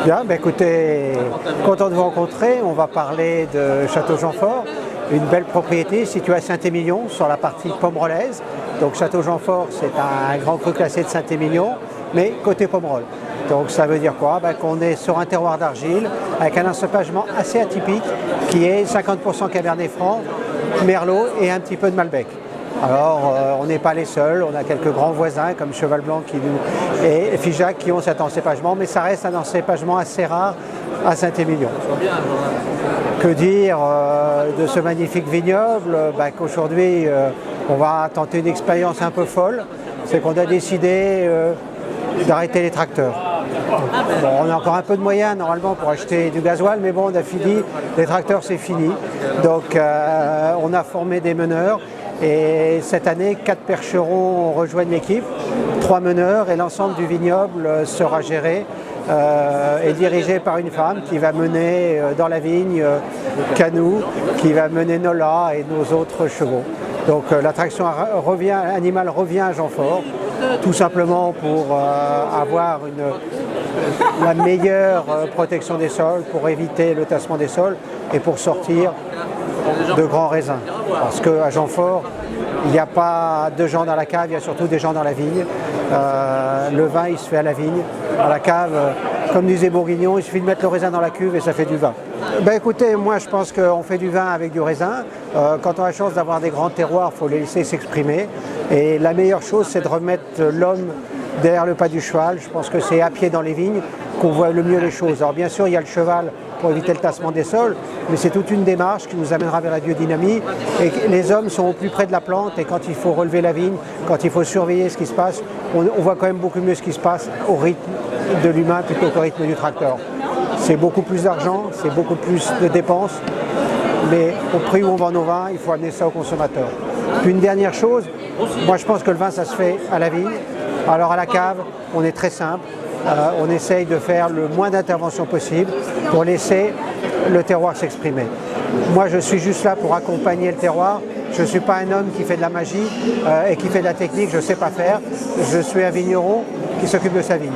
Bien, écoutez, content de vous rencontrer. On va parler de Château Jeanfort, une belle propriété située à Saint-Émilion sur la partie Pomerolaise. Donc Château Jeanfort, c'est un grand cru classé de Saint-Émilion, mais côté Pomerol. Donc ça veut dire quoi? Qu'on est sur un terroir d'argile avec un encépagement assez atypique qui est 50% Cabernet Franc, Merlot et un petit peu de Malbec. Alors, on n'est pas les seuls, on a quelques grands voisins comme Cheval Blanc et Figeac qui ont cet encépagement, mais ça reste un encépagement assez rare à Saint-Émilion. Que dire de ce magnifique vignoble? Qu'aujourd'hui, on va tenter une expérience un peu folle, c'est qu'on a décidé d'arrêter les tracteurs. Bon, on a encore un peu de moyens normalement pour acheter du gasoil, mais bon, on a fini, les tracteurs c'est fini. Donc, on a formé des meneurs. Et cette année, 4 percherons rejoignent l'équipe, 3 meneurs, et l'ensemble du vignoble sera géré et dirigé par une femme qui va mener dans la vigne Canou, qui va mener Nola et nos autres chevaux. Donc l'attraction animale revient à Jeanfort, tout simplement pour avoir la meilleure protection des sols, pour éviter le tassement des sols et pour sortir de grands raisins. Parce qu'à Jeanfort, il n'y a pas de gens dans la cave, il y a surtout des gens dans la vigne. Le vin, il se fait à la vigne. À la cave, comme disait Bourguignon, il suffit de mettre le raisin dans la cuve et ça fait du vin. Écoutez, moi je pense qu'on fait du vin avec du raisin. Quand on a la chance d'avoir des grands terroirs, il faut les laisser s'exprimer. Et la meilleure chose, c'est de remettre l'homme derrière le pas du cheval. Je pense que c'est à pied dans les vignes qu'on voit le mieux les choses. Alors bien sûr, il y a le cheval pour éviter le tassement des sols, mais c'est toute une démarche qui nous amènera vers la biodynamie. Et les hommes sont au plus près de la plante, et quand il faut relever la vigne, quand il faut surveiller ce qui se passe, on voit quand même beaucoup mieux ce qui se passe au rythme de l'humain plutôt qu'au rythme du tracteur. C'est beaucoup plus d'argent, c'est beaucoup plus de dépenses, mais au prix où on vend nos vins, il faut amener ça aux consommateurs. Puis une dernière chose, moi je pense que le vin ça se fait à la vigne. Alors à la cave, on est très simple. On essaye de faire le moins d'intervention possible pour laisser le terroir s'exprimer. Moi, je suis juste là pour accompagner le terroir. Je ne suis pas un homme qui fait de la magie et qui fait de la technique, je ne sais pas faire. Je suis un vigneron qui s'occupe de sa vigne.